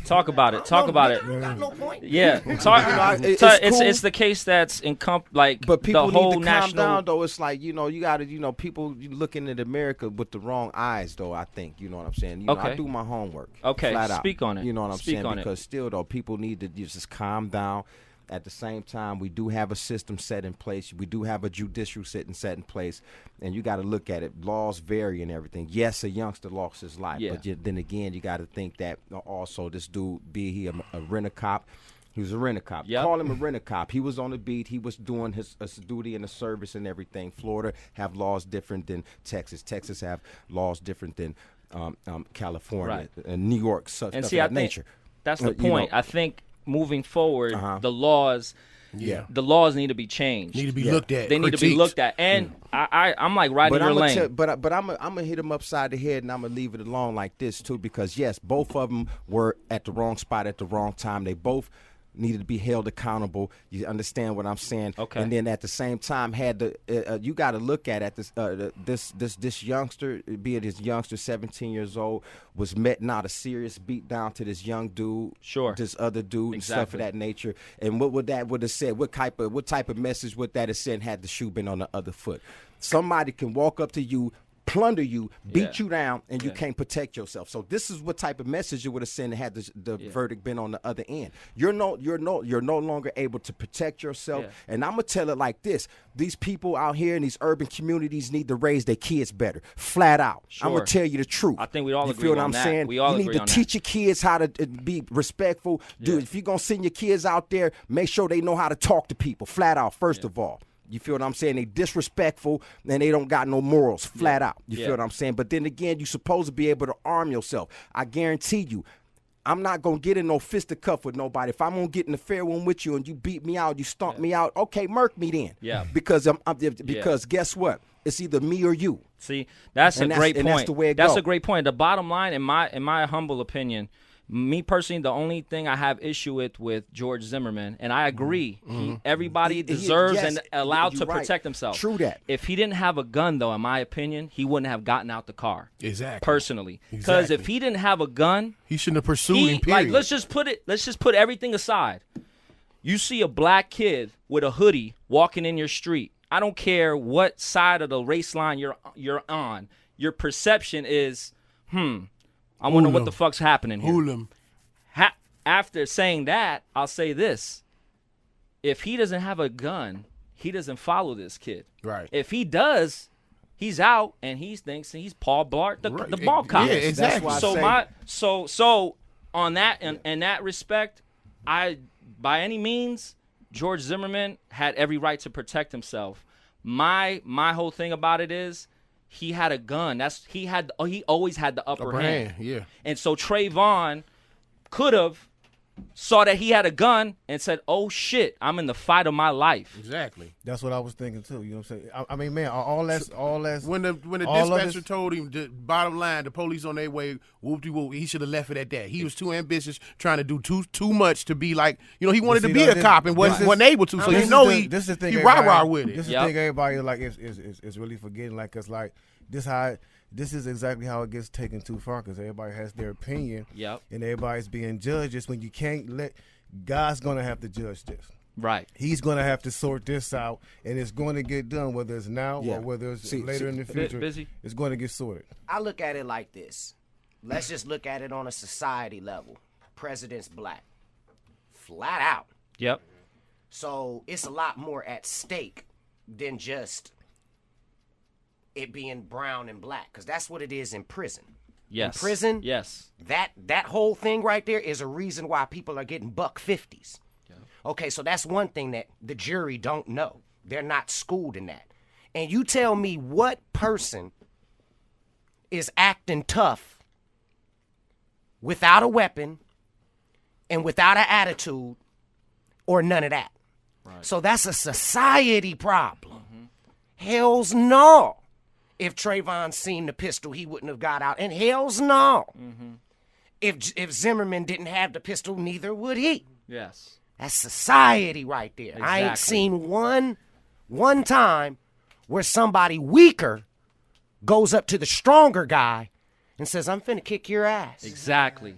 Talk about it. Talk about it. Got no point. Yeah, it's the case that's but people the whole need to national. calm down though. It's like you got to people looking at America with the wrong eyes though. I think you know what I'm saying. I do my homework. Okay, flat out. speak on it. You know what I'm Speak saying on because still though people need to just calm down. At the same time, we do have a system set in place. We do have a judicial sitting set in place, and you got to look at it. Laws vary and everything. Yes, a youngster lost his life, but then again, you got to think that also this dude, be he a rent-a-cop, he was a rent-a-cop. Yep. Call him a rent-a-cop. He was on the beat. He was doing his duty in the service and everything. Florida have laws different than Texas. Texas have laws different than California and New York. Stuff of that nature. That's the point. I think. Moving forward, the laws need to be changed. Need to be looked at. They need to be looked at. And I'm like riding your lane. But I'm gonna hit him upside the head, and I'm gonna leave it alone like this too, because yes, both of them were at the wrong spot at the wrong time. They both needed to be held accountable. You understand what I'm saying? Okay. And then at the same time, you got to look at this youngster, be it his youngster, 17 years old, was meting out a serious beat down to this young dude, this other dude, and stuff of that nature. And what would that have said? What type of message would that have sent had the shoe been on the other foot? Somebody can walk up to you, plunder you, beat you down, and you can't protect yourself. So this is what type of message you would have sent had the verdict been on the other end. You're no longer able to protect yourself. And I'm gonna tell it like this: these people out here in these urban communities need to raise their kids better, flat out. I'm gonna tell you the truth. I think we all you agree feel what on I'm that. saying? We all you need to teach your kids how to be respectful. Dude, if you're gonna send your kids out there, make sure they know how to talk to people, flat out. First of all. You feel what I'm saying? They disrespectful and they don't got no morals, flat out. You feel what I'm saying? But then again, you're supposed to be able to arm yourself. I guarantee you, I'm not going to get in no fisticuff with nobody. If I'm going to get in a fair one with you and you beat me out, you stomp me out, okay, murk me then. Yeah. Because guess what? It's either me or you. See, that's a great point. That's the way it goes. goes. That's a great point. The bottom line, in my humble opinion, me personally, the only thing I have issue with George Zimmerman, and I agree, everybody deserves and allowed to protect himself. True that. If he didn't have a gun, though, in my opinion, he wouldn't have gotten out the car. Exactly. Personally, because if he didn't have a gun, he shouldn't have pursued him. Period. Let's just put everything aside. You see a black kid with a hoodie walking in your street. I don't care what side of the race line you're on. Your perception is, I wonder what the fuck's happening here. After saying that, I'll say this. If he doesn't have a gun, he doesn't follow this kid. Right. If he does, he's out and he thinks he's Paul Blart, the ball cop. Yeah, exactly. So on that, in that respect, by any means, George Zimmerman had every right to protect himself. My whole thing about it is, he had a gun. He always had the upper hand. Yeah. And so Trayvon could have saw that he had a gun and said, "Oh shit, I'm in the fight of my life." Exactly. That's what I was thinking too. You know what I'm saying? I mean, man, all that's when the dispatcher told him, the bottom line, the police on their way, whoop-de-whoop, he should have left it at that. He was too ambitious, trying to do too much to be like, he wanted to be a cop and wasn't able to. So he rah-rah with it. This is the thing everybody like is really forgetting. Like, it's like this is exactly how it gets taken too far, because everybody has their opinion. Yep. And everybody's being judged. It's when you can't God's going to have to judge this. Right. He's going to have to sort this out, and it's going to get done, whether it's now or whether it's later in the future. It's going to get sorted. I look at it like this. Let's just look at it on a society level. President's black. Flat out. Yep. So it's a lot more at stake than just it being brown and black, because that's what it is in prison. Yes. In prison, yes. That whole thing right there is a reason why people are getting $150s. Yeah. Okay, so that's one thing that the jury don't know. They're not schooled in that. And you tell me what person is acting tough without a weapon and without an attitude or none of that. Right. So that's a society problem. Mm-hmm. Hell's no. If Trayvon seen the pistol, he wouldn't have got out. And hell's no. Mm-hmm. If Zimmerman didn't have the pistol, neither would he. Yes. That's society right there. Exactly. I ain't seen one time where somebody weaker goes up to the stronger guy and says, "I'm finna kick your ass." Exactly.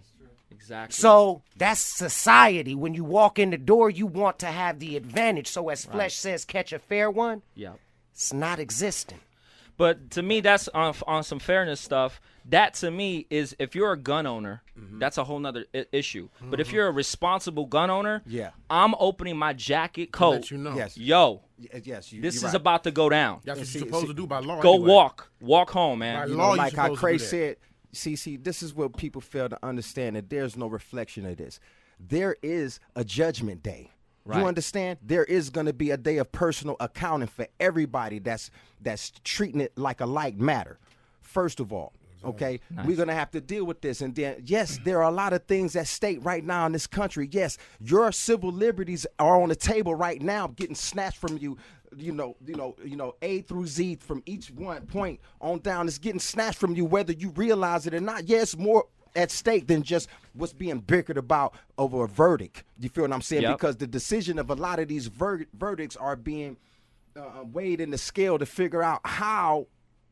Exactly. So that's society. When you walk in the door, you want to have the advantage. So as Flesh says, catch a fair one. Yep. It's not existing. But to me, that's on some fairness stuff. That to me is, if you're a gun owner, that's a whole nother issue. But if you're a responsible gun owner, I'm opening my jacket coat. Let you know. Yes. Yo, Yes, this is about to go down. That's what you're supposed to do by law. Go anyway. walk home, man. By You law, know, you're like how supposed to Cray do that. said, see, this is what people fail to understand, that there's no reflection of this. There is a judgment day. Right. You understand? There is going to be a day of personal accounting for everybody that's treating it like a like matter. First of all, okay, we're going to have to deal with this. And then, yes, there are a lot of things at stake right now in this country. Yes, your civil liberties are on the table right now, getting snatched from you. You know, A through Z from each one point on down is getting snatched from you, whether you realize it or not. Yes, more at stake than just what's being bickered about over a verdict. You feel what I'm saying? Yep. Because the decision of a lot of these verdicts are being weighed in the scale to figure out how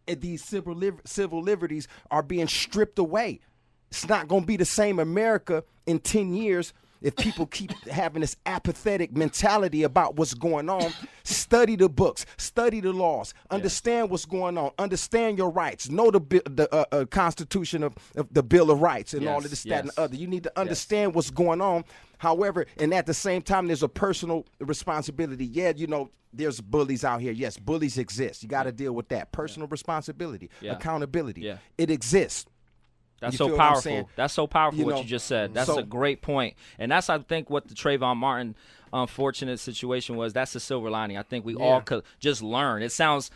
these civil liberties are being stripped away. It's not going to be the same America in 10 years if people keep having this apathetic mentality about what's going on. Study the books, study the laws, understand what's going on, understand your rights, know the Constitution of the Bill of Rights and all of this, that, and the other. You need to understand what's going on. However, and at the same time, there's a personal responsibility. Yeah, you know, there's bullies out here. Yes, bullies exist. You got to deal with that. Personal responsibility, accountability. Yeah. It exists. That's You so feel what I'm powerful. saying? That's so powerful You what know, you just said. That's so- a great point. And that's, I think, what the Trayvon Martin unfortunate situation was. That's the silver lining. I think we all could just learn. It sounds,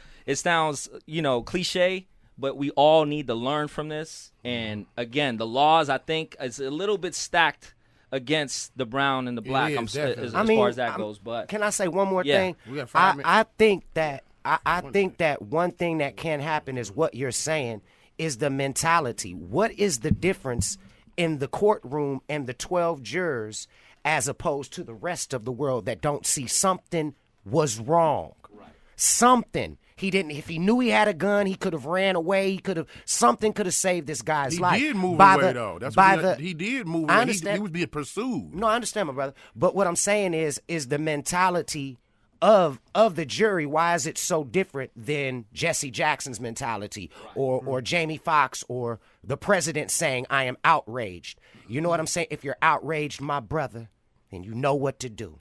you know, cliche, but we all need to learn from this. And again, the laws, I think, is a little bit stacked against the brown and the black. is, definitely. As far as that goes. But Can I say one more Yeah. thing? We got 5 minutes. I think that I think that one thing that can happen is what you're saying is the mentality. What is the difference in the courtroom and the 12 jurors as opposed to the rest of the world that don't see something was wrong? Right. Something. He didn't. If he knew he had a gun, he could have ran away. Something could have saved this guy's life. He did move By away, the- though. That's by what the- he did move I away. understand. He was being pursued. No, I understand, my brother. But what I'm saying is the mentality of the jury. Why is it so different than Jesse Jackson's mentality or Jamie Foxx or the president saying, I am outraged? You know what I'm saying? If you're outraged, my brother, then you know what to do.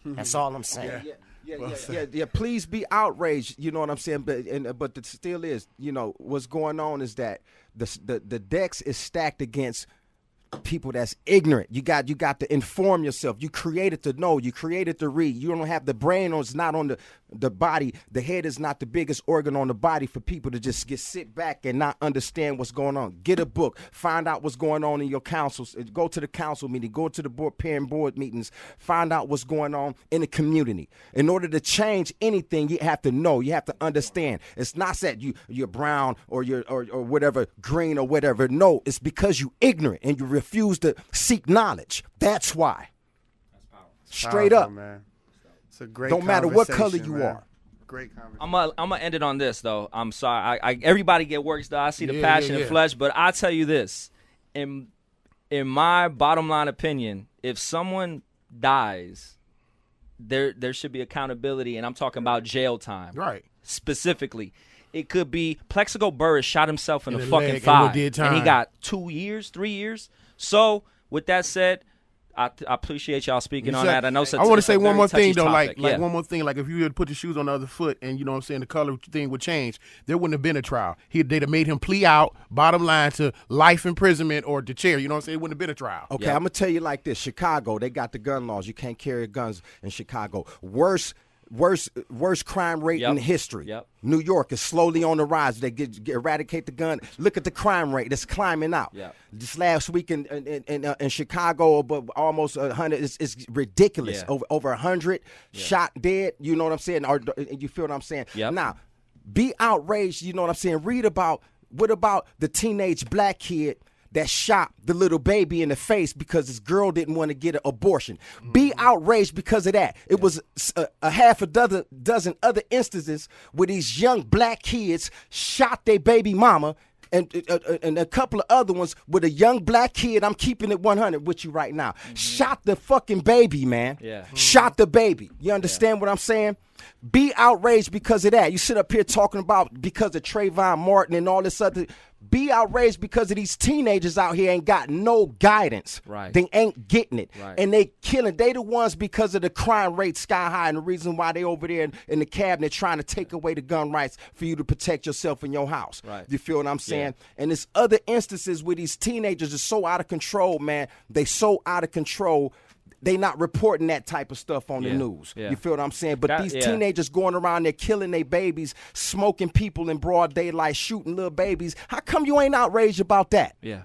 That's all I'm saying. Yeah. Please be outraged. You know what I'm saying? But it still is. You know what's going on is that the decks is stacked against people that's ignorant. You got to inform yourself. You created to know. You created to read. You don't have the brain on. It's not on the body. The head is not the biggest organ on the body for people to just sit back and not understand what's going on. Get a book. Find out what's going on in your councils. Go to the council meeting. Go to the parent board meetings. Find out what's going on in the community. In order to change anything, you have to know. You have to understand. It's not that you're brown or you're or whatever, green or whatever. No, it's because you ignorant and you refuse to seek knowledge. That's why. Straight Powerful, up. man. It's a great Don't matter what color conversation, you man. are. Great conversation. I'm gonna end it on this though. I'm sorry. I everybody get works though. I see the Yeah, passion yeah, and yeah. flesh, but I tell you this, in my bottom line opinion, if someone dies, there should be accountability, and I'm talking about jail time. Right. Specifically. It could be Plexico Burris shot himself in In the the fucking leg and thigh, did and he time. got 2 years, 3 years. So with that said, I appreciate y'all speaking on that. I know. I want to say one more thing though, topic. like one more thing, like if you had put the shoes on the other foot, and you know what I'm saying, the color thing would change, there wouldn't have been a trial. They'd have made him plea out, bottom line, to life imprisonment or to chair. You know what I'm saying? It wouldn't have been a trial. Okay, I'm gonna tell you like this. Chicago, they got the gun laws. You can't carry guns in Chicago. Worst crime rate in history. Yep. New York is slowly on the rise. They eradicate the gun. Look at the crime rate. It's climbing out. Yep. This last week in Chicago, above almost 100. It's ridiculous. Yeah. Over 100 shot dead. You know what I'm saying? Or you feel what I'm saying? Yep. Now, be outraged. You know what I'm saying? Read about what about the teenage black kid that shot the little baby in the face because his girl didn't want to get an abortion. Be outraged because of that. It was a half a dozen other instances where these young black kids shot their baby mama and a couple of other ones with a young black kid. I'm keeping it 100 with you right now. Shot the fucking baby, man. Yeah. Shot the baby. You understand what I'm saying? Be outraged because of that. You sit up here talking about because of Trayvon Martin and all this other. Be outraged because of these teenagers out here ain't got no guidance. Right. They ain't getting it. Right. And they killing. They the ones because of the crime rate sky high and the reason why they over there in the cabinet trying to take away the gun rights for you to protect yourself in your house. Right. You feel what I'm saying? Yeah. And there's other instances where these teenagers are so out of control, man. They so out of control. They not reporting that type of stuff on the news. Yeah. You feel what I'm saying? But these teenagers going around there killing their babies, smoking people in broad daylight, shooting little babies. How come you ain't outraged about that? Yeah.